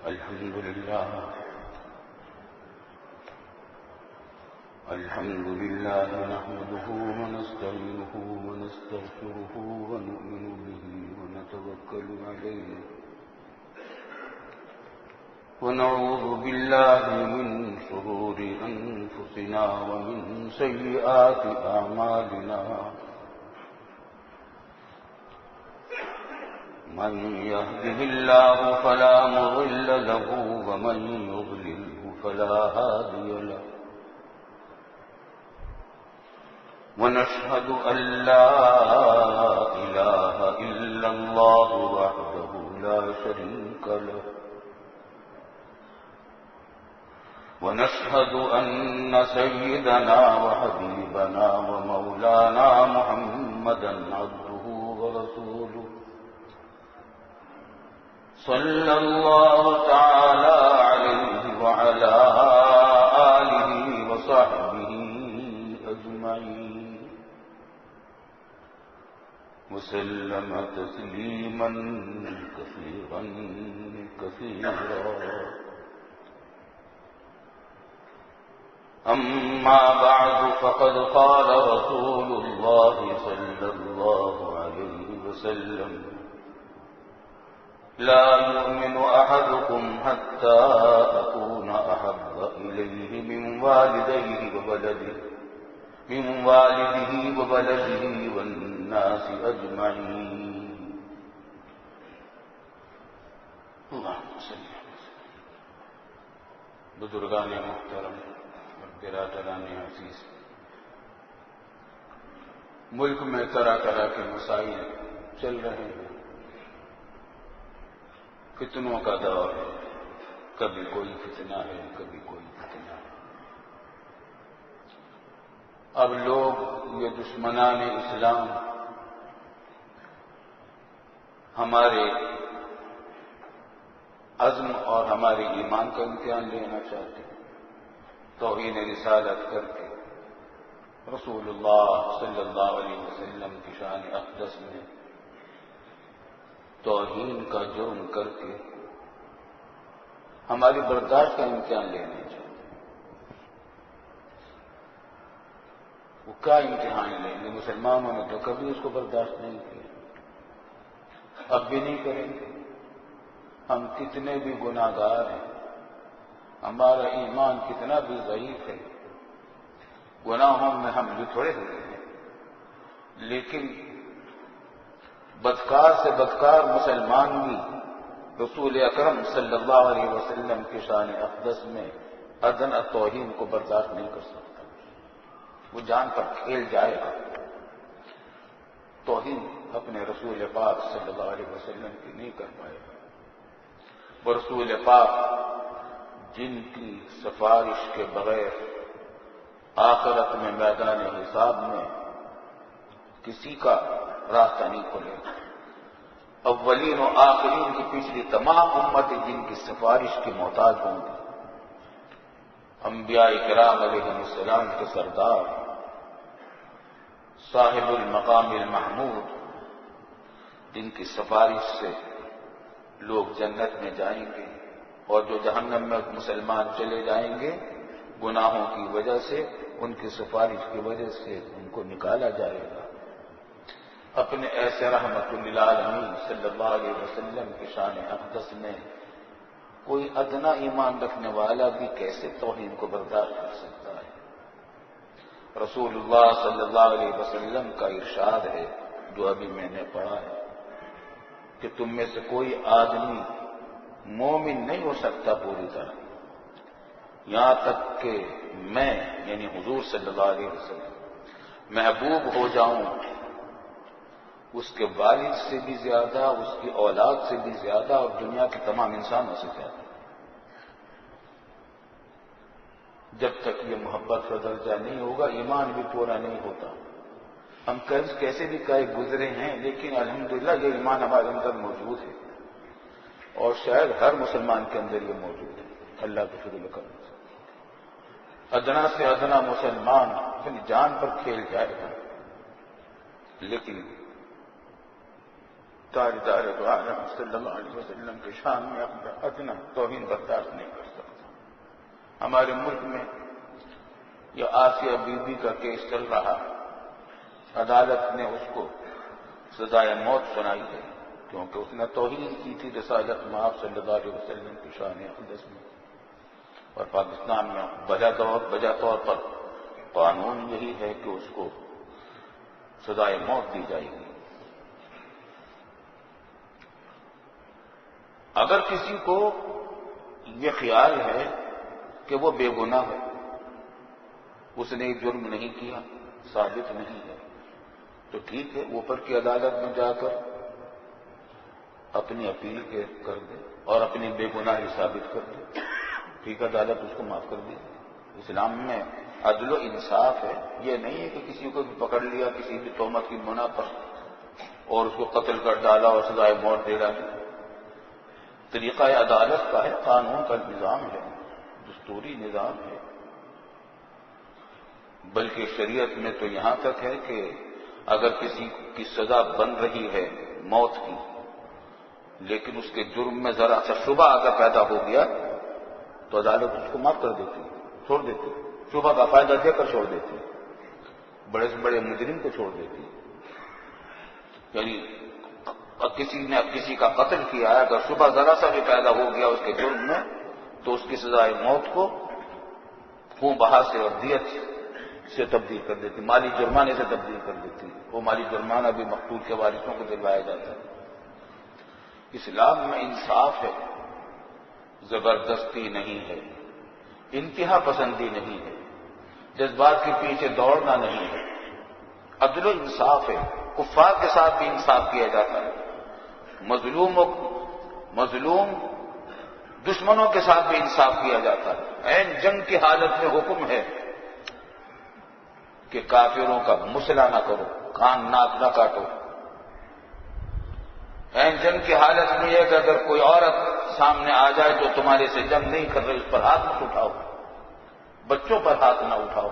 الحمد لله نحمده ونستعينه ونستغفره ونؤمن به ونتوكل عليه ونعوذ بالله من شرور أنفسنا ومن سيئات أعمالنا من يهده الله فلا مضل له ومن يضلله فلا هادي له ونشهد أن لا إله إلا الله وحده لا شريك له ونشهد أن سيدنا وحبيبنا ومولانا محمدا عبده ورسوله صلى الله تعالى عليه وعلى آله وصحبه أجمعين وسلم تسليما كثيرا كثيرا. أما بعد فقد قال رسول الله صلى الله عليه وسلم لا يؤمن أحدكم حتى أكون أحب إليه من والده وولده والناس أجمعين. اللهم صل بزرگان محترم اور برادران عزیز، ملک میں طرح طرح کے مسائل چل رہے ہیں، فتنوں کا دور ہے، کبھی کوئی فتنہ ہے کبھی کوئی فتنہ ہے. اب لوگ یہ دشمنان اسلام ہمارے عزم اور ہمارے ایمان کا امتحان لینا چاہتے ہیں. توہین رسالت کر کے رسول اللہ صلی اللہ علیہ وسلم کی شان اقدس میں توہین کا جرم کر کے ہماری برداشت کا امتحان لینا چاہتے ہیں. وہ کیا امتحان لیں گے؟ مسلمانوں نے تو کبھی اس کو برداشت نہیں کیا، اب بھی نہیں کریں گے. ہم کتنے بھی گناہ گار ہیں، ہمارا ایمان کتنا بھی ضعیف ہے، گناہوں میں ہم بھی تھوڑے ہوئے ہیں، لیکن بدکار سے بدکار مسلمان بھی رسول اکرم صلی اللہ علیہ وسلم کی شان اقدس میں ادنیٰ توہین کو برداشت نہیں کر سکتا. وہ جان پر کھیل جائے گا. توہین اپنے رسول پاک صلی اللہ علیہ وسلم کی نہیں کر پائے گا. وہ رسول پاک جن کی سفارش کے بغیر آخرت میں میدان حساب میں کسی کا راستہ نہیں کھلے گا. اولین و آخرین کی پچھلی تمام امت جن کی سفارش کی محتاج ہوں گی. انبیاء کرام علیہ السلام کے سردار صاحب المقام المحمود جن کی سفارش سے لوگ جنت میں جائیں گے، اور جو جہنم میں مسلمان چلے جائیں گے گناہوں کی وجہ سے، ان کی سفارش کی وجہ سے ان کو نکالا جائے گا. اپنے ایسے رحمت للعالمین صلی اللہ علیہ وسلم کی شان اقدس میں کوئی ادنا ایمان رکھنے والا بھی کیسے توہین کو برداشت کر سکتا ہے؟ رسول اللہ صلی اللہ علیہ وسلم کا ارشاد ہے جو ابھی میں نے پڑھا ہے کہ تم میں سے کوئی آدمی مومن نہیں ہو سکتا پوری طرح یہاں تک کہ میں یعنی حضور صلی اللہ علیہ وسلم محبوب ہو جاؤں اس کے والد سے بھی زیادہ، اس کی اولاد سے بھی زیادہ، اور دنیا کے تمام انسانوں سے زیادہ. جب تک یہ محبت کا درجہ نہیں ہوگا ایمان بھی پورا نہیں ہوتا. ہم کیسے بھی کہیں گزرے ہیں، لیکن الحمدللہ یہ ایمان ہمارے اندر موجود ہے، اور شاید ہر مسلمان کے اندر یہ موجود ہے. اللہ کے فضل و کرم سے ادنا سے ادنا مسلمان اپنی جان پر کھیل جائے گا، لیکن تاجدار دو عالم صلی اللہ علیہ وسلم کے شان میں ادنا توہین برداشت نہیں کر سکتا۔ ہمارے ملک میں یہ آسیہ بی بی کا کیس چل رہا، عدالت نے اس کو سزائے موت سنائی ہے کیونکہ اس نے توہین کی تھی رسالت مآب صلی اللہ علیہ وسلم کی شان اقدس میں۔ اور پاکستان میں بجا طور پر قانون یہی ہے کہ اس کو سزائے موت دی جائے گی۔ اگر کسی کو یہ خیال ہے کہ وہ بے گناہ ہے، اس نے جرم نہیں کیا، ثابت نہیں ہے، تو ٹھیک ہے، اوپر کی عدالت میں جا کر اپنی اپیل کر دے اور اپنی بے گناہی ثابت کر دے، ٹھیک، عدالت اس کو معاف کر دے۔ اسلام میں عدل و انصاف ہے، یہ نہیں ہے کہ کسی کو بھی پکڑ لیا کسی بھی تہمت کی بنا پر اور اس کو قتل کر ڈالا اور سزائے موت دے ڈالی۔ طریقہ عدالت کا ہے، قانون کا نظام ہے، دستوری نظام ہے، بلکہ شریعت میں تو یہاں تک ہے کہ اگر کسی کی سزا بن رہی ہے موت کی، لیکن اس کے جرم میں ذرا سا شبہ اگر پیدا ہو گیا تو عدالت اس کو معاف کر دیتی، چھوڑ دیتی، شبہ کا فائدہ دے کر چھوڑ دیتی، بڑے سے بڑے مجرم کو چھوڑ دیتی۔ یعنی کسی نے کسی کا قتل کیا ہے، اگر شبہ ذرا سا بھی پیدا ہو گیا اس کے جرم میں تو اس کی سزائے موت کو خون بہا سے اور دیت سے تبدیل کر دیتی، مالی جرمانے سے تبدیل کر دیتی۔ وہ مالی جرمانہ بھی مقتول کے وارثوں کو دلوایا جاتا ہے۔ اسلام میں انصاف ہے، زبردستی نہیں ہے، انتہا پسندی نہیں ہے، جذبات کے پیچھے دوڑنا نہیں ہے، عدل و انصاف ہے۔ کفار کے ساتھ بھی انصاف کیا جاتا ہے، مظلوم دشمنوں کے ساتھ بھی انصاف کیا جاتا ہے۔ عین جنگ کی حالت میں حکم ہے کہ کافروں کا مسئلہ نہ کرو، کان ناک نہ کاٹو۔ عین جنگ کی حالت میں یہ کہ اگر کوئی عورت سامنے آ جائے جو تمہارے سے جنگ نہیں کر رہی، اس پر ہاتھ مت اٹھاؤ، بچوں پر ہاتھ نہ اٹھاؤ،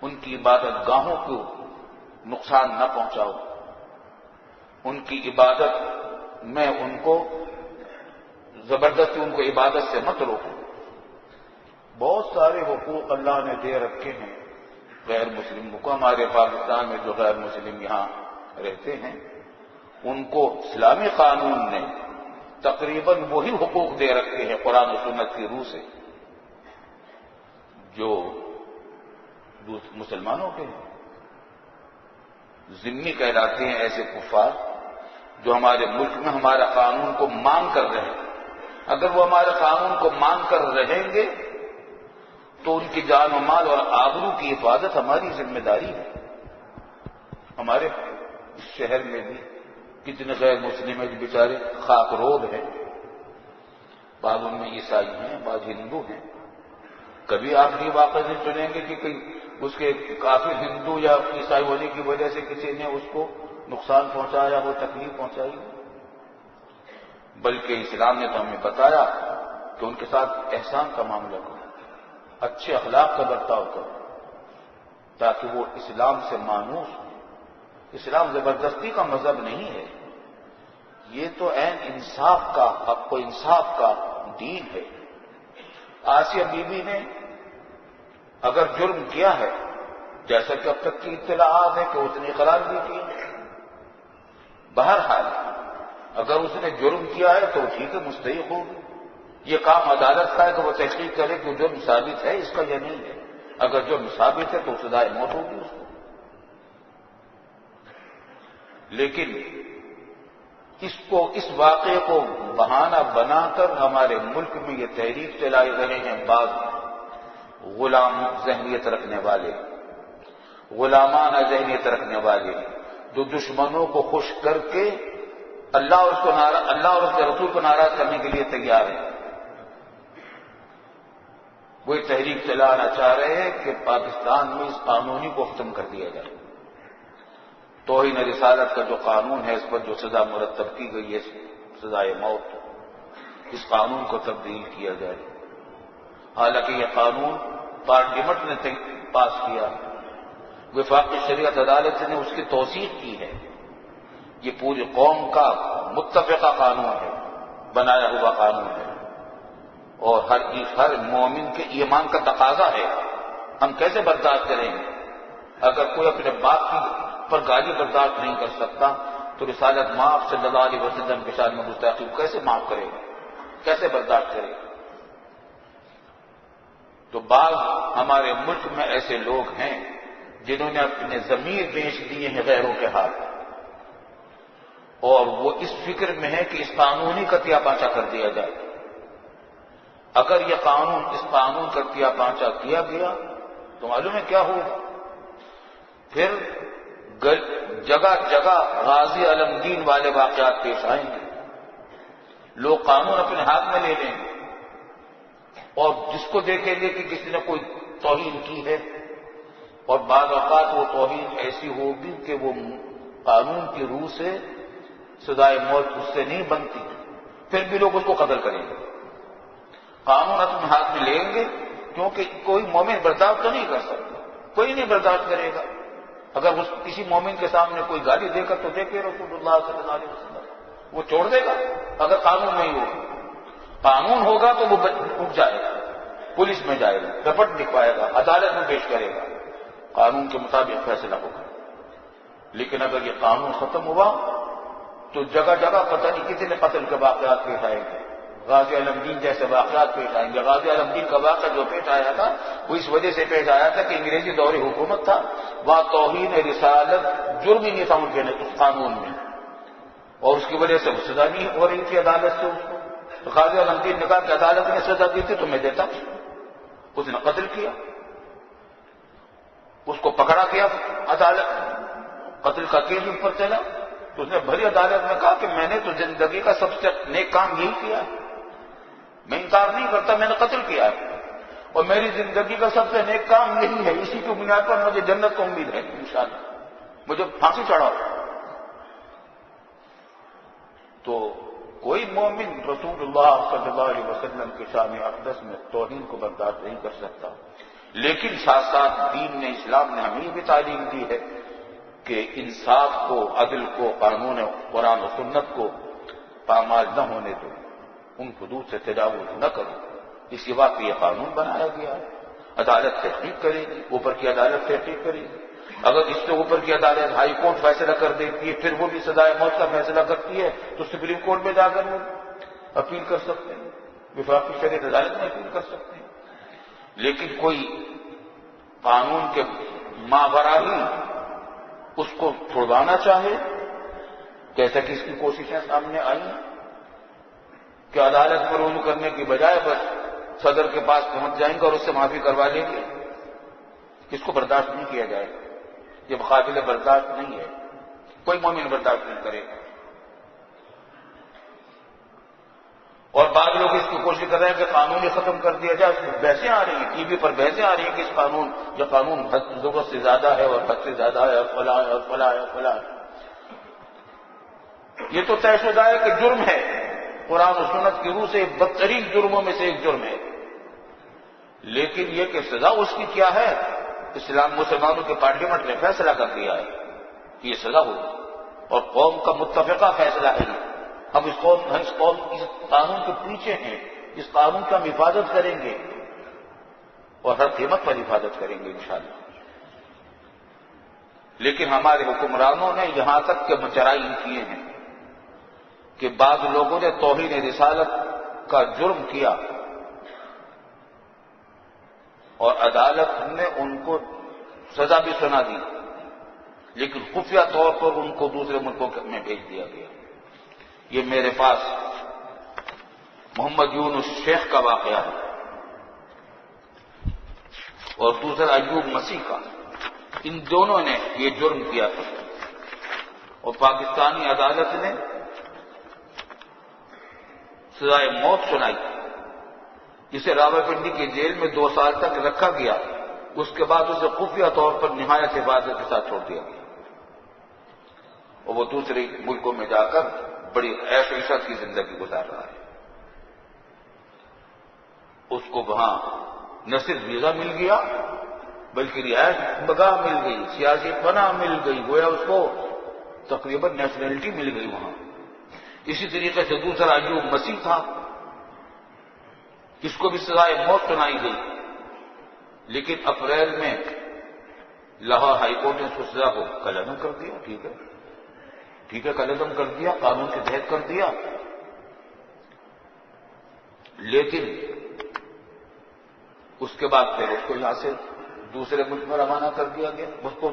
ان کی عبادت گاہوں کو نقصان نہ پہنچاؤ، ان کی عبادت میں ان کو زبردستی ان کو عبادت سے مت روکو۔ بہت سارے حقوق اللہ نے دے رکھے ہیں غیر مسلموں کو۔ ہمارے پاکستان میں جو غیر مسلم یہاں رہتے ہیں ان کو اسلامی قانون نے تقریباً وہی حقوق دے رکھے ہیں قرآن و سنت کی روح سے جو مسلمانوں کے ہیں۔ ذمہ کہلاتے ہیں ایسے کفار جو ہمارے ملک میں ہمارا قانون کو مان کر رہے ہیں۔ اگر وہ ہمارے قانون کو مان کر رہیں گے تو ان کی جان و مال اور آبرو کی حفاظت ہماری ذمہ داری ہے۔ ہمارے اس شہر میں بھی کتنے غیر مسلم ہیں جو بیچارے خاک روب ہیں، بعض ان میں عیسائی ہیں، بعض ہندو ہیں۔ کبھی آپ یہ واقعہ نہیں سنیں گے کہ اس کے کافر ہندو یا عیسائی ہونے کی وجہ سے کسی نے اس کو نقصان پہنچایا ہو، تکلیف پہنچائی، بلکہ اسلام نے تو ہمیں بتایا کہ ان کے ساتھ احسان کا معاملہ کرو، اچھے اخلاق کا برتاؤ کرو تاکہ وہ اسلام سے مانوس ہو۔ اسلام زبردستی کا مذہب نہیں ہے، یہ تو عین انصاف کا، حق و انصاف کا دین ہے۔ آسیہ بی بی نے اگر جرم کیا ہے، جیسا کہ اب تک کی اطلاعات ہے کہ اس نے اقرار بھی کیا، بہرحال اگر اس نے جرم کیا ہے تو ٹھیک ہے، مستحق ہوگی۔ یہ کام عدالت کا ہے کہ وہ تحقیق کرے کہ جرم ثابت ہے اس کا یا نہیں ہے۔ اگر جرم ثابت ہے تو سزائے موت ہوگی اس کو۔ لیکن اس واقعے کو بہانہ بنا کر ہمارے ملک میں یہ تحریک چلائے رہے ہیں بعض غلام ذہنیت رکھنے والے، غلامانہ ذہنیت رکھنے والے، جو دشمنوں کو خوش کر کے اللہ اور اس کے رسول کو ناراض کرنے کے لیے تیار ہیں۔ وہ تحریک چلانا چاہ رہے ہیں کہ پاکستان میں اس قانونی کو ختم کر دیا جائے۔ توہین رسالت کا جو قانون ہے، اس پر جو سزا مرتب کی گئی ہے سزائے موت، اس قانون کو تبدیل کیا جائے۔ حالانکہ یہ قانون پارلیمنٹ نے پاس کیا، وفاقی شریعت عدالت نے اس کی توثیق کی ہے، یہ پوری قوم کا متفقہ قانون ہے، بنایا ہوا قانون ہے، اور ہر مومن کے ایمان کا تقاضا ہے۔ ہم کیسے برداشت کریں گے؟ اگر کوئی اپنے باپ کی پر گالی برداشت نہیں کر سکتا تو رسالت مآب صلی اللہ علیہ وسلم کے شان میں گستاخی کو کیسے معاف کرے گا، کیسے برداشت کرے گا؟ تو بعض ہمارے ملک میں ایسے لوگ ہیں جنہوں نے اپنے ضمیر بیچ دیے ہیں غیروں کے ہاتھ، اور وہ اس فکر میں ہے کہ اس قانونی کتیا پانچا کر دیا جائے۔ اگر یہ قانون اس قانون کتیا پانچا کیا گیا تو معلوم ہے کیا ہوگا؟ پھر جگہ جگہ غازی علمدین والے واقعات پیش آئیں گے، لوگ قانون اپنے ہاتھ میں لے لیں گے، اور جس کو دیکھیں گے کہ کسی نے کوئی توہین کی ہے، اور بعض اوقات وہ توہین ایسی ہوگی کہ وہ قانون کی روح سے سزائے موت اس سے نہیں بنتی، پھر بھی لوگ اس کو قتل کریں گے، قانون اپنے ہاتھ میں لیں گے، کیونکہ کوئی مومن برداشت تو نہیں کر سکتا، کوئی نہیں برداشت کرے گا۔ اگر اس کسی مومن کے سامنے کوئی گالی دے کر تو دیکھے رسول اللہ صلی اللہ علیہ وسلم، وہ چھوڑ دے گا اگر قانون نہیں ہوگا۔ قانون ہوگا تو وہ اٹھ جائے گا، پولیس میں جائے گا، رپٹ لکھوائے گا، عدالت میں پیش کرے گا، قانون کے مطابق فیصلہ ہوگا۔ لیکن اگر یہ قانون ختم ہوا تو جگہ جگہ پتہ نہیں کتنے قتل کے واقعات پیش آئیں گے، غازی علمدین جیسے واقعات پیش آئیں گے۔ غازی علمدین کا واقعہ جو پیش آیا تھا وہ اس وجہ سے پیش آیا تھا کہ انگریزی دور حکومت تھا، وہاں توہین رسالت جرم ہی نہیں تھا ان کے اس قانون میں، اور اس کی وجہ سے سزا نہیں ہو رہی تھی عدالت سے اس کو۔ تو غازی علمدین نے کہا کہ عدالت نے سزا دی تھی تو میں دیتا، اس نے قتل کیا، اس کو پکڑا گیا عدالت، قتل کا کیس ان پر چلا، تو اس نے بھری عدالت میں کہا کہ میں نے تو زندگی کا سب سے نیک کام یہی کیا ہے، میں انکار نہیں کرتا، میں نے قتل کیا ہے، اور میری زندگی کا سب سے نیک کام یہی ہے، اسی کی بنیاد پر مجھے جنت کو امید ہے انشاءاللہ، مجھے پھانسی چڑھاؤ۔ تو کوئی مومن رسول اللہ صلی اللہ علیہ وسلم کے شان اقدس میں توہین کو برداشت نہیں کر سکتا، لیکن ساتھ ساتھ دین نے، اسلام نے ہمیں یہ بھی تعلیم دی ہے کہ انصاف کو، عدل کو، قانون قرآن و سنت کو پامال نہ ہونے دو، ان حدود سے تجاوز نہ کرو، اسی وقت یہ قانون بنایا گیا ہے۔ عدالت تحقیق کرے گی، اوپر کی عدالت تحقیق کرے گی، اگر اس سے اوپر کی عدالت ہائی کورٹ فیصلہ کر دیتی ہے، پھر وہ بھی سزائے موت کا فیصلہ کرتی ہے، تو سپریم کورٹ میں جا کر وہ اپیل کر سکتے ہیں، وفاقی شریعت عدالت میں اپیل کر سکتے ہیں۔ لیکن کوئی قانون کے ماوراء ہی اس کو چھڑوانا چاہے، جیسا کہ اس کی کوششیں سامنے آئی کہ عدالت پر رجوع کرنے کی بجائے بس صدر کے پاس پہنچ جائیں گے اور اس سے معافی کروا لیں گے، اس کو برداشت نہیں کیا جائے گا، یہ قابل برداشت نہیں ہے، کوئی مومن برداشت نہیں کرے گا۔ اور بعض لوگ اس کی کوشش کر رہے ہیں کہ قانون ہی ختم کر دیا جائے، اس میں بحثیں آ رہی ہیں، ٹی وی پر بحثیں آ رہی ہیں کہ یہ قانون ضرورت سے زیادہ ہے اور حد سے زیادہ ہے اور فلاں ہے اور فلاں ہے اور فلاں ہے۔ یہ تو طے شدہ ہے کہ جرم ہے، قرآن و سنت کی روح سے بدترین جرموں میں سے ایک جرم ہے، لیکن یہ کہ سزا اس کی کیا ہے، اسلام مسلمانوں کے پارلیمنٹ نے فیصلہ کر دیا ہے کہ یہ سزا ہوگی، اور قوم کا متفقہ فیصلہ ہے۔ ہم اس قانون کے پیچھے ہیں، اس قانون کی ہم حفاظت کریں گے اور ہر قیمت پر حفاظت کریں گے انشاءاللہ۔ لیکن ہمارے حکمرانوں نے یہاں تک کے جرائم کیے ہیں کہ بعض لوگوں نے توہین رسالت کا جرم کیا اور عدالت نے ان کو سزا بھی سنا دی، لیکن خفیہ طور پر ان کو دوسرے ملکوں میں بھیج دیا گیا۔ یہ میرے پاس محمد یونس شیخ کا واقعہ ہے اور دوسرا ایوب مسیح کا، ان دونوں نے یہ جرم کیا تھا اور پاکستانی عدالت نے سزائے موت سنائی، جسے راولپنڈی کی جیل میں 2 سال تک رکھا گیا، اس کے بعد اسے خفیہ طور پر نہایت حفاظت کے ساتھ چھوڑ دیا گیا اور وہ دوسرے ملکوں میں جا کر بڑی عیش و عشرت کی زندگی گزار رہا ہے۔ اس کو وہاں نہ صرف ویزا مل گیا بلکہ رہائش گاہ مل گئی، سیاسی پناہ مل گئی، گویا اس کو تقریباً نیشنلٹی مل گئی وہاں. اسی طریقے سے دوسرا ایوب مسیح تھا، اس کو بھی سزائے موت سنائی گئی، لیکن اپریل میں لاہور ہائی کورٹ نے اس کو سزا کو کلعدم کر دیا. ٹھیک ہے کلعدم کر دیا، قانون کے تحت کر دیا، لیکن اس کے بعد پھر اس کو یہاں سے دوسرے ملک میں روانہ کر دیا گیا. اس کو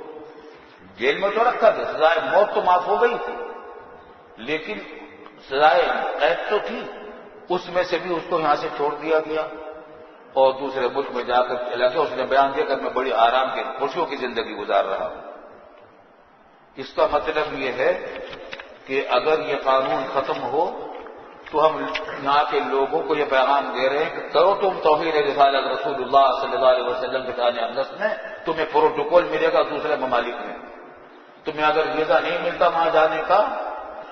جیل میں تو رکھا تھا، سزائے موت تو معاف ہو گئی تھی، لیکن سزائے قید تو تھی، اس میں سے بھی اس کو یہاں سے چھوڑ دیا گیا اور دوسرے ملک میں جا کر چلا گیا. اس نے بیان دیا کہ میں بڑی آرام کے خوشیوں کی زندگی گزار رہا ہوں. اس کا مطلب یہ ہے کہ اگر یہ قانون ختم ہو تو ہم یہاں کے لوگوں کو یہ پیغام دے رہے ہیں کہ کرو تم توحید رسالت رسول اللہ صلی اللہ علیہ وسلم کے شان اقدس میں، تمہیں پروٹوکول ملے گا دوسرے ممالک میں. تمہیں اگر ویزا نہیں ملتا وہاں جانے کا،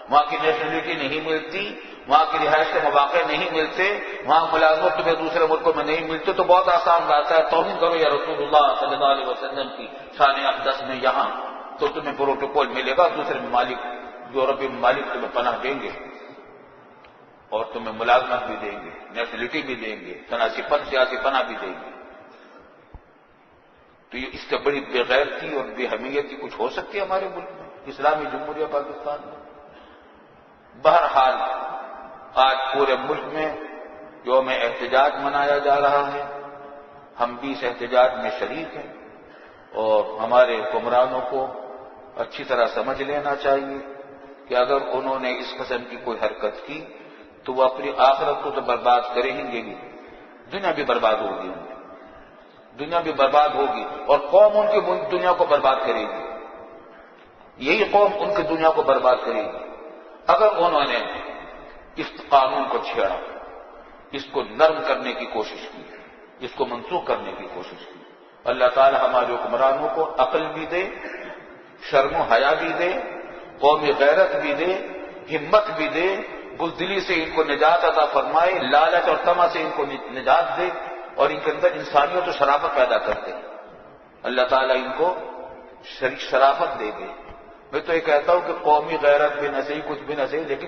وہاں کی نیشنلٹی نہیں ملتی، وہاں کی رہائش کے مواقع نہیں ملتے، وہاں ملازمت تمہیں دوسرے ملکوں میں نہیں ملتے، تو بہت آسان بات ہے، توہین کرو یا رسول اللہ صلی اللہ علیہ وسلم کی شان اقدس میں یہاں، تو تمہیں پروٹوکول ملے گا. دوسرے ممالک، یورپی ممالک تمہیں پناہ دیں گے اور تمہیں ملازمت بھی دیں گے، نیشنلٹی بھی دیں گے، سیاسی پناہ بھی دیں گے. تو یہ اس سے بڑی بے غیرتی اور بے حمیتی کچھ ہو سکتی ہے ہمارے ملک میں، اسلامی جمہوریہ پاکستان میں؟ بہرحال آج پورے ملک میں یوم احتجاج منایا جا رہا ہے، ہم بھی اس احتجاج میں شریک ہیں، اور ہمارے حکمرانوں کو اچھی طرح سمجھ لینا چاہیے کہ اگر انہوں نے اس قسم کی کوئی حرکت کی تو وہ اپنی آخرت کو تو برباد کریں گے گی، دنیا بھی برباد ہوگی، دنیا بھی برباد ہوگی، اور قوم ان کی دنیا کو برباد کرے گی. یہی قوم ان کی دنیا کو برباد کرے گی اگر انہوں نے اس قانون کو چھیڑا، اس کو نرم کرنے کی کوشش کی، اس کو منسوخ کرنے کی کوشش کی. اللہ تعالی ہمارے حکمرانوں کو عقل بھی دے، شرم و حیا بھی دے، قومی غیرت بھی دے، ہمت بھی دے، بزدلی سے ان کو نجات عطا فرمائے، لالچ اور طمع سے ان کو نجات دے، اور ان کے اندر انسانیت و شرافت پیدا کر دے. اللہ تعالیٰ ان کو شرافت دے دے. میں تو یہ کہتا ہوں کہ قومی غیرت بھی نہ صحیح، کچھ بھی نہ صحیح، لیکن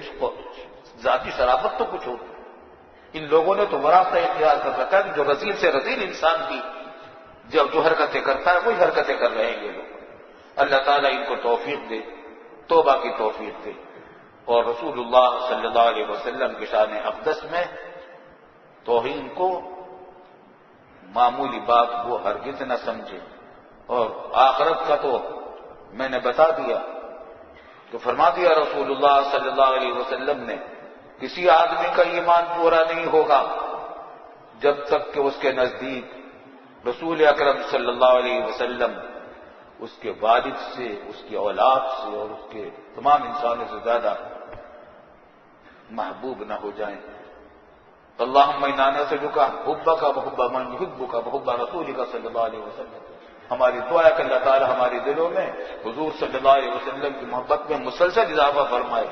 ذاتی شرافت تو کچھ ہو. ان لوگوں نے تو راستہ اختیار کر رکھا ہے کہ جو رذیل سے رذیل انسان بھی جو حرکتیں کرتا ہے وہی حرکتیں کر رہے ہیں یہ لوگ. اللہ تعالیٰ ان کو توفیق دے، توبہ کی توفیق دے، اور رسول اللہ صلی اللہ علیہ وسلم کی شان اقدس میں توہین کو معمولی بات وہ ہرگز نہ سمجھے. اور آخرت کا تو میں نے بتا دیا کہ فرما دیا رسول اللہ صلی اللہ علیہ وسلم نے، کسی آدمی کا ایمان پورا نہیں ہوگا جب تک کہ اس کے نزدیک رسول اکرم صلی اللہ علیہ وسلم اس کے والد سے، اس کی اولاد سے اور اس کے تمام انسانوں سے زیادہ محبوب نہ ہو جائیں. اللہم انا نسألک حبک وحب من یحبک وحب رسولک صلی اللہ علیہ وسلم. ہماری دعا ہے کہ اللہ تعالی ہمارے دلوں میں حضور صلی اللہ علیہ وسلم کی محبت میں مسلسل اضافہ فرمائے،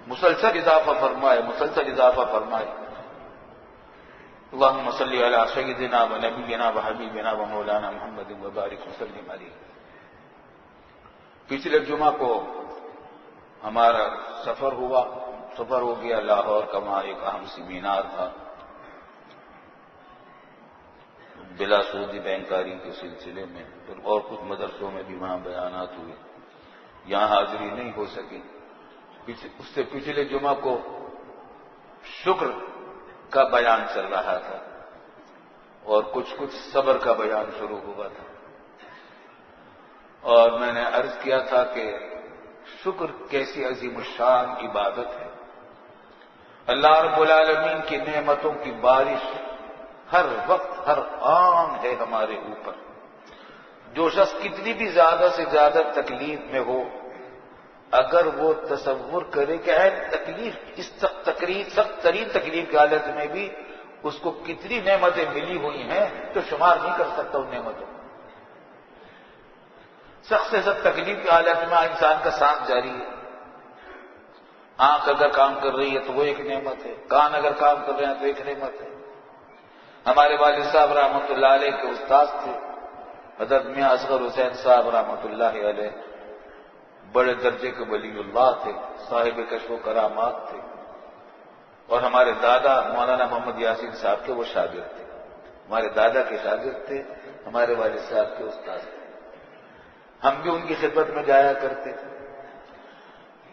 مسلسل اضافہ فرمائے، مسلسل اضافہ فرمائے. اللہم صلی علی سیدنا و نبینا و حبیبنا و مولانا محمد وبارک وسلم علیہ. پچھلے جمعہ کو ہمارا سفر ہو گیا لاہور کا. وہاں ایک اہم سیمینار تھا بلا سودی بینکاری کے سلسلے میں، اور کچھ مدرسوں میں بھی وہاں بیانات ہوئے. یہاں حاضری نہیں ہو سکی. اس سے پچھلے جمعہ کو شکر کا بیان چل رہا تھا اور کچھ صبر کا بیان شروع ہوا تھا. اور میں نے عرض کیا تھا کہ شکر کیسی عظیم الشان عبادت ہے. اللہ رب العالمین کی نعمتوں کی بارش ہر وقت ہر آن ہے ہمارے اوپر. جو شخص کتنی بھی زیادہ سے زیادہ تکلیف میں ہو، اگر وہ تصور کرے کہ تکلیف، اس سخت ترین تکلیف کی حالت میں بھی اس کو کتنی نعمتیں ملی ہوئی ہیں تو شمار نہیں کر سکتا ان نعمتوں. سخت سے سخت تکلیف کی حالت میں انسان کا سانس جاری ہے. آنکھ اگر کام کر رہی ہے تو وہ ایک نعمت ہے، کان اگر کام کر رہے ہیں تو ایک نعمت ہے. ہمارے والد صاحب رحمۃ اللہ علیہ کے استاد تھے حضرت میاں اصغر حسین صاحب رحمۃ اللہ علیہ. بڑے درجے کے ولی اللہ تھے، صاحب کشف و کرامات تھے، اور ہمارے دادا مولانا محمد یاسین صاحب کے وہ شاگرد تھے، ہمارے دادا کے شاگرد تھے، ہمارے والد صاحب کے استاد تھے۔ ہم بھی ان کی خدمت میں جایا کرتے تھے،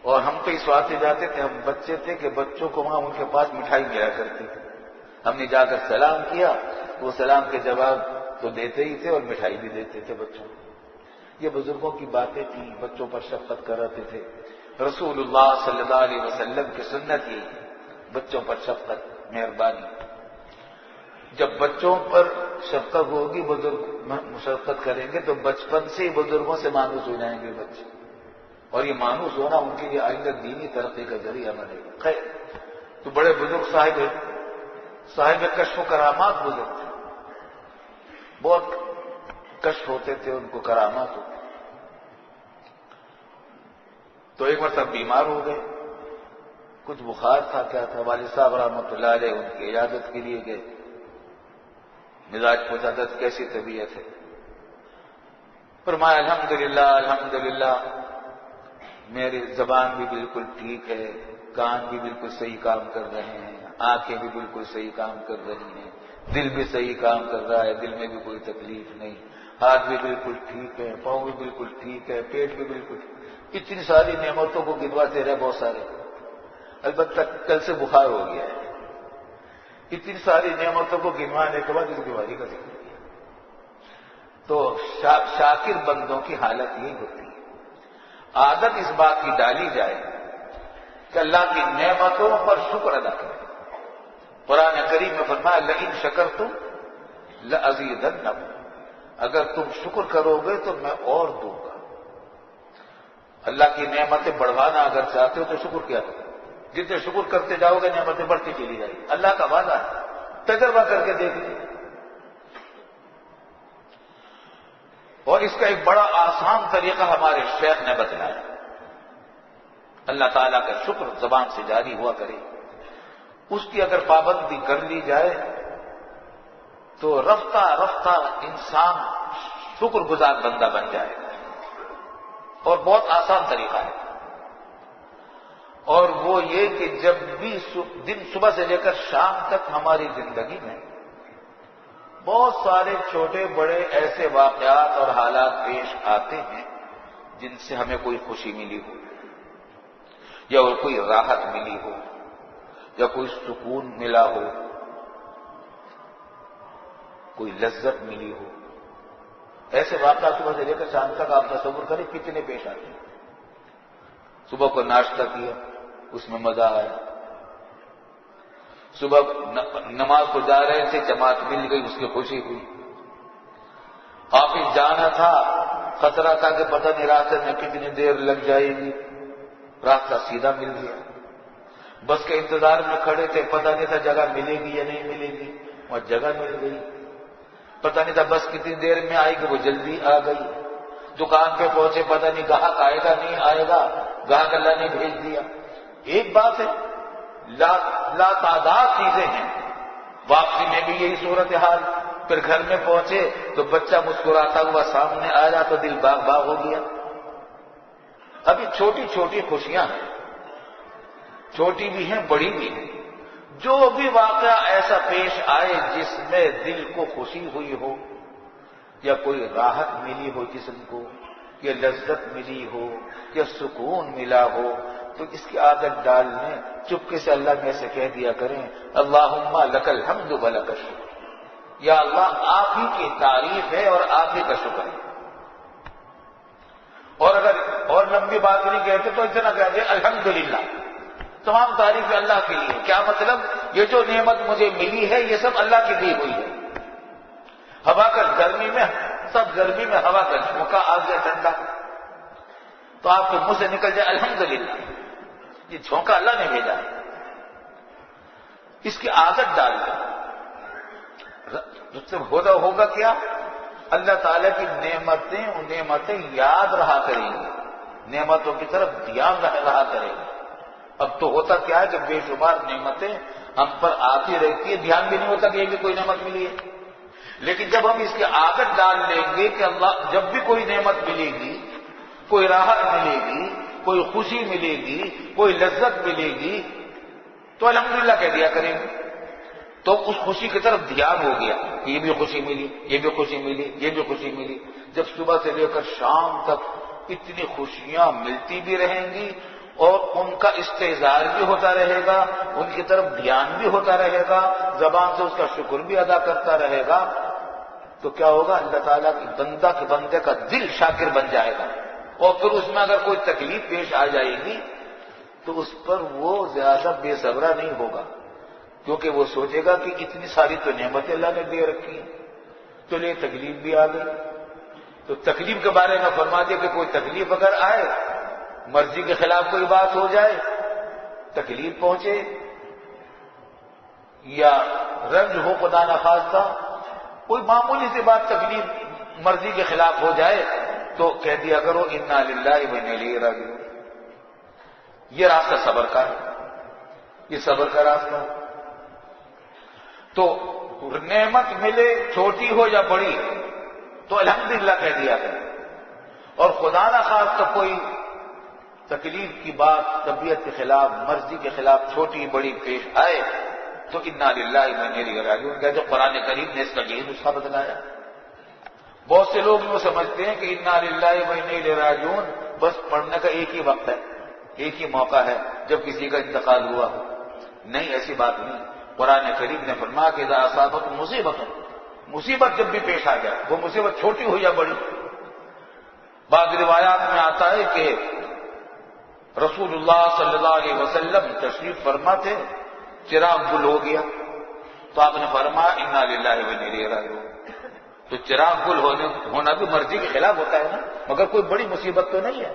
اور ہم تو اس واسطے جاتے تھے، ہم بچے تھے کہ بچوں کو وہاں ان کے پاس مٹھائی ملا کرتی تھی۔ ہم نے جا کر سلام کیا، وہ سلام کے جواب تو دیتے ہی تھے اور مٹھائی بھی دیتے تھے بچوں کو۔ یہ بزرگوں کی باتیں تھیں، بچوں پر شفقت کراتے تھے۔ رسول اللہ صلی اللہ علیہ وسلم کی سنت ہی بچوں پر شفقت، مہربانی۔ جب بچوں پر شفقت ہوگی، بزرگ شفقت کریں گے تو بچپن سے ہی بزرگوں سے مانوس ہو جائیں گے بچے، اور یہ مانوس ہونا ان کے لیے آئندہ دینی ترقی کا ذریعہ بنے گا۔ خیر، تو بڑے بزرگ صاحب کشف و کرامات بزرگ تھے، بہت کشف ہوتے تھے، ان کو کرامات ہوتے۔ تو ایک مرتبہ بیمار ہو گئے، کچھ بخار تھا، کیا تھا، والد صاحب رحمۃ اللہ علیہ ان کی عیادت کے لیے گئے۔ مزاج پوچھا تھا کیسی طبیعت ہے؟ فرمایا الحمدللہ الحمدللہ، میری زبان بھی بالکل ٹھیک ہے، کان بھی بالکل صحیح کام کر رہے ہیں، آنکھیں بھی بالکل صحیح کام کر رہی ہیں، دل بھی صحیح کام کر رہا ہے، دل میں بھی کوئی تکلیف نہیں، ہاتھ بھی بالکل ٹھیک ہے، پاؤں بھی بالکل ٹھیک ہے، پیٹ بھی بالکل ٹھیک۔ اتنی ساری نعمتوں کو گنواتے رہے بہت سارے، البتہ کل سے بخار ہو گیا ہے۔ اتنی ساری نعمتوں کو گنوانے کے بعد اس بیماری کا ذکر کیا۔ تو شاکر بندوں کی حالت یہی ہوتی ہے، عادت اس بات کی ڈالی جائے کہ اللہ کی نعمتوں پر شکر ادا کریں۔ قرآن کریم میں فرمایا لئن شکرتم لأزیدنکم، اگر تم شکر کرو گے تو میں اور دوں گا۔ اللہ کی نعمتیں بڑھوانا اگر چاہتے ہو تو شکر کیا کرو، جتنے شکر کرتے جاؤ گے نعمتیں بڑھتی چلی جائیں گی، اللہ کا وعدہ ہے، تجربہ کر کے دیکھ لیجیے۔ اور اس کا ایک بڑا آسان طریقہ ہمارے شیخ نے بتلایا، اللہ تعالیٰ کا شکر زبان سے جاری ہوا کرے، اس کی اگر پابندی کر لی جائے تو رفتہ رفتہ انسان شکر گزار بندہ بن جائے گا، اور بہت آسان طریقہ ہے۔ اور وہ یہ کہ جب بھی دن صبح سے لے کر شام تک ہماری زندگی میں بہت سارے چھوٹے بڑے ایسے واقعات اور حالات پیش آتے ہیں جن سے ہمیں کوئی خوشی ملی ہو، یا کوئی راحت ملی ہو، یا کوئی سکون ملا ہو، کوئی لذت ملی ہو، ایسے واقعات صبح سے لے کر شام تک آپ تصور کریں کتنے پیش آتے ہیں۔ صبح کو ناشتہ کیا، اس میں مزہ آیا، صبح نماز کو جا رہے تھے، جماعت مل گئی، اس کی خوشی ہوئی، آفس جانا تھا، خطرہ تھا کہ پتہ نہیں راستے میں کتنی دیر لگ جائے گی، راستہ سیدھا مل گیا۔ بس کے انتظار میں کھڑے تھے، پتہ نہیں تھا جگہ ملے گی یا نہیں ملے گی، وہاں جگہ مل گئی۔ پتہ نہیں تھا بس کتنی دیر میں آئے گی، وہ جلدی آ گئی۔ دکان پہ پہنچے، پتہ نہیں گاہک آئے گا نہیں آئے گا، گاہک اللہ نے بھیج دیا۔ ایک بات ہے، لا تعداد چیزیں ہیں۔ واپسی میں بھی یہی صورتحال، پھر گھر میں پہنچے تو بچہ مسکراتا ہوا سامنے آیا تو دل باغ باغ ہو گیا۔ ابھی چھوٹی چھوٹی خوشیاں ہیں، چھوٹی بھی ہیں بڑی بھی ہیں۔ جو بھی واقعہ ایسا پیش آئے جس میں دل کو خوشی ہوئی ہو، یا کوئی راحت ملی ہو جسم کو، یا لذت ملی ہو، یا سکون ملا ہو، تو اس کی عادت ڈال لیں، چپکے سے اللہ میں سے کہہ دیا کریں اللہم لک الحمد ولک الشکر، یا اللہ آپ ہی کی تعریف ہے اور آپ ہی کا شکر ہے۔ اور اگر اور لمبی بات نہیں کہتے تو اتنا کہہ دیں الحمدللہ، تمام تعریف اللہ کے لیے۔ کیا مطلب؟ یہ جو نعمت مجھے ملی ہے یہ سب اللہ کی دی ہوئی ہے۔ ہوا کا گرمی میں، سب گرمی میں ہوا کا جھونکا آ گیا ٹھنڈا، تو آپ کے منہ سے نکل جائے الحمدللہ، یہ جھونکا اللہ نے بھیجا ہے۔ اس کی عادت ڈال دیں، جس سے ہوگا کیا؟ اللہ تعالیٰ کی نعمتیں ان نعمتیں یاد رہا کریں گی، نعمتوں کی طرف دھیان رہا کریں گے۔ اب تو ہوتا کیا ہے کہ بے شمار نعمتیں ہم پر آتی رہتی ہے، دھیان بھی نہیں ہوتا کہ یہ بھی کوئی نعمت ملی ہے۔ لیکن جب ہم اس کی عادت ڈال لیں گے کہ اللہ جب بھی کوئی نعمت ملے گی کوئی راحت ملے گی، کوئی خوشی ملے گی، کوئی لذت ملے گی تو الحمدللہ کہہ دیا کریں گے. تو اس خوشی کی طرف دھیان ہو گیا کہ یہ بھی خوشی ملی، یہ بھی خوشی ملی، یہ بھی خوشی ملی. جب صبح سے لے کر شام تک اتنی خوشیاں ملتی بھی رہیں گی اور ان کا استحضار بھی ہوتا رہے گا، ان کی طرف دھیان بھی ہوتا رہے گا، زبان سے اس کا شکر بھی ادا کرتا رہے گا، تو کیا ہوگا؟ اللہ تعالیٰ کی بندے کا دل شاکر بن جائے گا. اور پھر اس میں اگر کوئی تکلیف پیش آ جائے گی تو اس پر وہ زیادہ بے صبرا نہیں ہوگا، کیونکہ وہ سوچے گا کہ اتنی ساری تو نعمتیں اللہ نے دے رکھی ہیں، تو لے تکلیف بھی آ گئی. تو تکلیف کے بارے میں فرما دیا کہ کوئی تکلیف اگر آئے، مرضی کے خلاف کوئی بات ہو جائے، تکلیف پہنچے یا رنج ہو خدا نخواستہ، کوئی معمولی سی بات تکلیف مرضی کے خلاف ہو جائے تو کہہ دیا کرو انا للہ و انا الیہ راجعون. یہ راستہ صبر کا ہے، یہ صبر کا راستہ ہے. تو نعمت ملے چھوٹی ہو یا بڑی تو الحمدللہ کہہ دیا کرے، اور خدا نخواستہ کوئی تکلیف کی بات طبیعت کے خلاف، مرضی کے خلاف چھوٹی بڑی پیش آئے تو انا للہ و انا الیہ راجعون کہتے. قرآن کریم نے اس کا یہی نسخہ بتلایا. بہت سے لوگ وہ سمجھتے ہیں کہ انا للہ و انا الیہ راجعون بس پڑھنے کا ایک ہی وقت ہے، ایک ہی موقع ہے جب کسی کا انتقال ہوا ہو. نہیں، ایسی بات نہیں. قرآن کریم نے فرمایا کہ اذا اصابت مصیبت جب بھی پیش آ جائے، وہ مصیبت چھوٹی ہو یا بڑی. بعض روایات میں آتا ہے کہ رسول اللہ صلی اللہ علیہ وسلم تشریف فرما تھے، چراغ گل ہو گیا تو آپ نے فرمایا انا للہ و انا الیہ راجعون. تو چراغ گل ہونا بھی مرضی کے خلاف ہوتا ہے نا، مگر کوئی بڑی مصیبت تو نہیں ہے،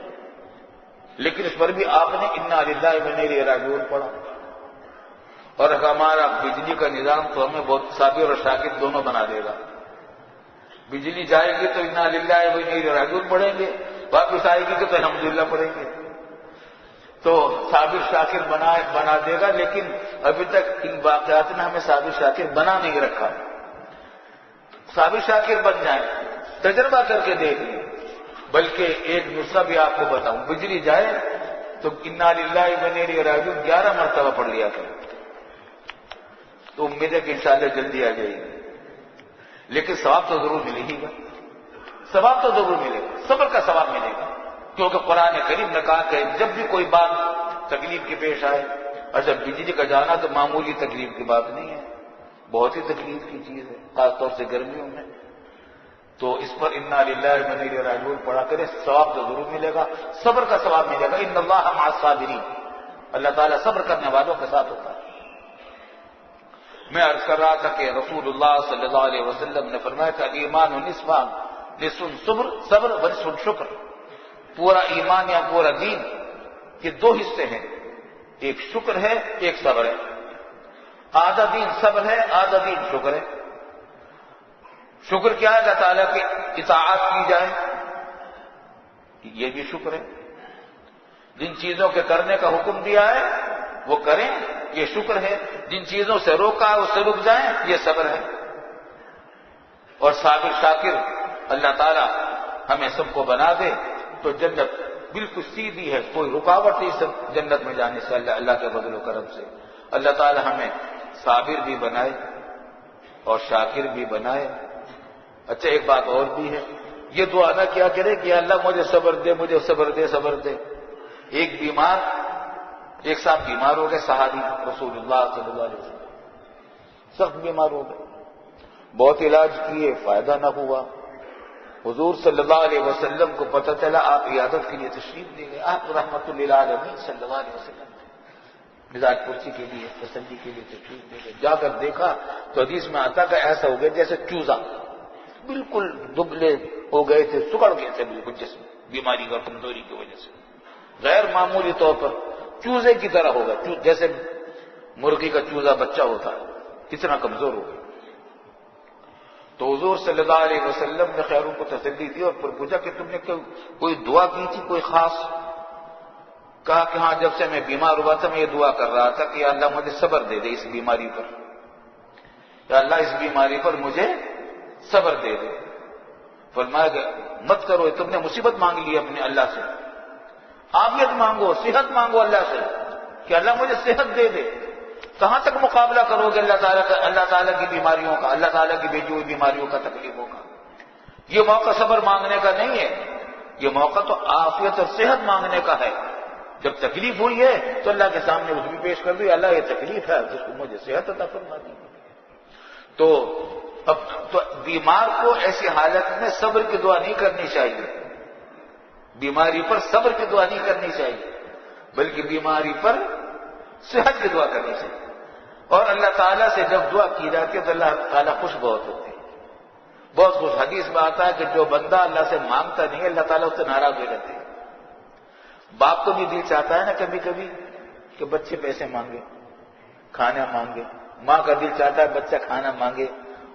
لیکن اس پر بھی آپ نے انا للہ و انا الیہ راجعون پڑھا. اور ہمارا بجلی کا نظام تو ہمیں بہت صابر اور شاکر دونوں بنا دے گا. بجلی جائے گی تو انا للہ و انا الیہ راجعون پڑھیں گے، واپس آئے گی تو الحمدللہ پڑھیں گے. تو صابر شاکر بنا دے گا، لیکن ابھی تک ان واقعات نے ہمیں صابر شاکر بنا نہیں رکھا. صابر شاکر بن جائیں، تجربہ کر کے دیکھ لیں. بلکہ ایک نسخہ بھی آپ کو بتاؤں، بجلی جائے تو انا للہ و انا الیہ راجعون 11 مرتبہ پڑھ لیا کریں، تو امید ہے کہ انشاءاللہ جلدی آ جائے گی. لیکن ثواب تو ضرور ملے گی، ثواب تو ضرور ملے گا، صبر کا ثواب ملے گا. کیونکہ قرآن کریم نے کہا کہ جب بھی کوئی بات تکلیف کی پیش آئے، اچھا بجلی کا جانا تو معمولی تکلیف کی بات نہیں ہے، بہت ہی تکلیف کی چیز ہے، خاص طور سے گرمیوں میں. تو اس پر انا للہ و انا الیہ راجعون پڑھا کرے، ثواب تو ضرور ملے گا، صبر کا ثواب ملے گا. ان اللہ مع الصابرین، اللہ تعالیٰ صبر کرنے والوں کے ساتھ ہوتا ہے. میں عرض کر رہا تھا کہ رسول اللہ صلی اللہ علیہ وسلم نے فرمایا تھا ایمان و نصفان، نصف صبر و نصف شکر. پورا ایمان یا پورا دین یہ 2 حصے ہیں، ایک شکر ہے ایک صبر ہے. آدھا دین صبر ہے، آدھا دین شکر ہے. شکر کیا ہے؟ اللہ تعالیٰ کی اطاعت کی جائے، یہ بھی شکر ہے. جن چیزوں کے کرنے کا حکم دیا ہے وہ کریں، یہ شکر ہے. جن چیزوں سے روکا ہے اس سے رک جائیں، یہ صبر ہے. اور صابر شاکر اللہ تعالیٰ ہمیں سب کو بنا دے تو جنت بالکل سیدھی ہے، کوئی رکاوٹ نہیں سب جنت میں جانے سے. اللہ کے فضل و کرم سے اللہ تعالیٰ ہمیں صابر بھی بنائے اور شاکر بھی بنائے. اچھا ایک بات اور بھی ہے، یہ دعا نہ کیا کرے کہ اللہ مجھے صبر دے، مجھے صبر دے، صبر دے. ایک صاحب بیمار ہو گئے، صحابی رسول اللہ صلی اللہ علیہ وسلم سخت بیمار ہو گئے، بہت علاج کیے، فائدہ نہ ہوا. حضور صلی اللہ علیہ وسلم کو پتہ چلا، آپ عیادت کے لیے تشریف لے گئے. آپ رحمت للعالمین صلی اللہ علیہ وسلم مزاج پرسی کے لیے، تسلی کے لیے تشریف لے گئے. جا کر دیکھا تو حدیث میں آتا کہ ایسا ہو گیا جیسے چوزا، بالکل دبلے ہو گئے تھے، سکڑ گئے تھے بالکل جسم، بیماری اور کمزوری کی وجہ سے. غیر معمولی طور پر چوزے کی طرح ہوگا، جیسے مرغی کا چوزا بچہ ہوتا ہے، اتنا کمزور ہو گیا. تو حضور صلی اللہ علیہ وسلم نے خیروں کو تسلی دی اور پھر پوچھا کہ تم نے کوئی دعا کی تھی کوئی خاص؟ کہا کہ ہاں، جب سے میں بیمار ہوا تھا میں یہ دعا کر رہا تھا کہ اللہ مجھے صبر دے دے اس بیماری پر، یا اللہ اس بیماری پر مجھے صبر دے دے. فرمایا کہ مت کرو، تم نے مصیبت مانگ لی اپنے اللہ سے، عافیت مانگو، صحت مانگو اللہ سے کہ اللہ مجھے صحت دے دے۔ کہاں تک مقابلہ کرو گے اللہ تعالیٰ کی بیماریوں کا، اللہ تعالیٰ کی بھیجی ہوئی بیماریوں کا، تکلیفوں کا؟ یہ موقع صبر مانگنے کا نہیں ہے، یہ موقع تو عافیت اور صحت مانگنے کا ہے۔ جب تکلیف ہوئی ہے تو اللہ کے سامنے اس بھی پیش کر دو، اللہ یہ تکلیف ہے، جس کو مجھے صحت عطا فرما دی۔ تو اب تو بیمار کو ایسی حالت میں صبر کی دعا نہیں کرنی چاہیے، بیماری پر صبر کی دعا نہیں کرنی چاہیے، بلکہ بیماری پر صحت کی دعا کرنی چاہیے۔ اور اللہ تعالیٰ سے جب دعا کی جاتی ہے تو اللہ تعالیٰ خوش بہت ہوتے ہیں، بہت خوش۔ حدیث میں آتا ہے کہ جو بندہ اللہ سے مانگتا نہیں اللہ تعالیٰ اس سے ناراض ہو جاتے ہیں۔ باپ کو بھی دل چاہتا ہے نا کبھی کبھی کہ بچے پیسے مانگے، کھانا مانگے، ماں کا دل چاہتا ہے بچہ کھانا مانگے،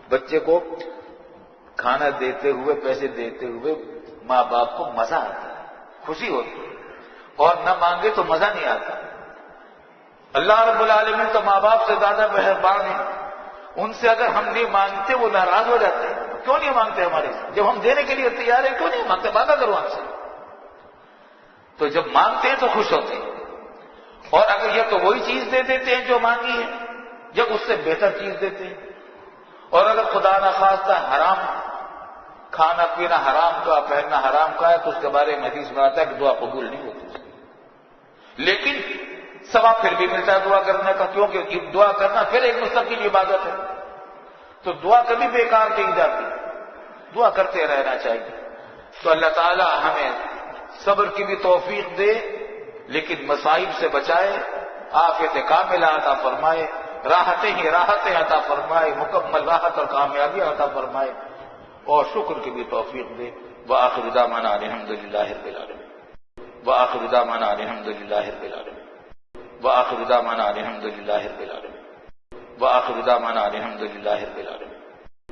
بچے کو کھانا دیتے ہوئے، پیسے دیتے ہوئے ماں باپ کو مزہ آتا ہے، خوشی ہوتی ہے، اور نہ مانگے تو مزہ نہیں آتا۔ اللہ رب العالمین تو ماں باپ سے زیادہ مہربان ہیں، ان سے اگر ہم نہیں مانگتے وہ ناراض ہو جاتے ہیں۔ کیوں نہیں مانگتے ہمارے سے؟ جب ہم دینے کے لیے تیار ہیں کیوں نہیں مانگتے؟ وعدہ کرو ہم سے۔ تو جب مانگتے ہیں تو خوش ہوتے ہیں، اور اگر یہ تو وہی چیز دے دیتے ہیں جو مانگی ہے، جب اس سے بہتر چیز دیتے ہیں۔ اور اگر خدا نخواستہ حرام کھانا پینا حرام کا، پہننا حرام کا ہے تو اس کے بارے میں حدیث میں آتا ہے کہ دعا قبول نہیں ہوتی، لیکن ثواب پھر بھی ملتا ہے دعا کرنے کا، کیونکہ دعا کرنا پھر ایک مستقل عبادت ہے۔ تو دعا کبھی بیکار نہیں جاتی، دعا کرتے رہنا چاہیے۔ تو اللہ تعالی ہمیں صبر کی بھی توفیق دے، لیکن مصائب سے بچائے، عافیت کاملہ عطا فرمائے، راحتیں ہی راحتیں عطا فرمائے، مکمل راحت اور کامیابی عطا فرمائے، اور شکر کی بھی توفیق دے۔ وآخر دعوانا الحمدللہ رب العالمین، وآخر دعوانا الحمدللہ رب العالمین، وآخر دعوانا الحمدللہ رب العالمین، وآخر دعوانا الحمدللہ رب العالمین۔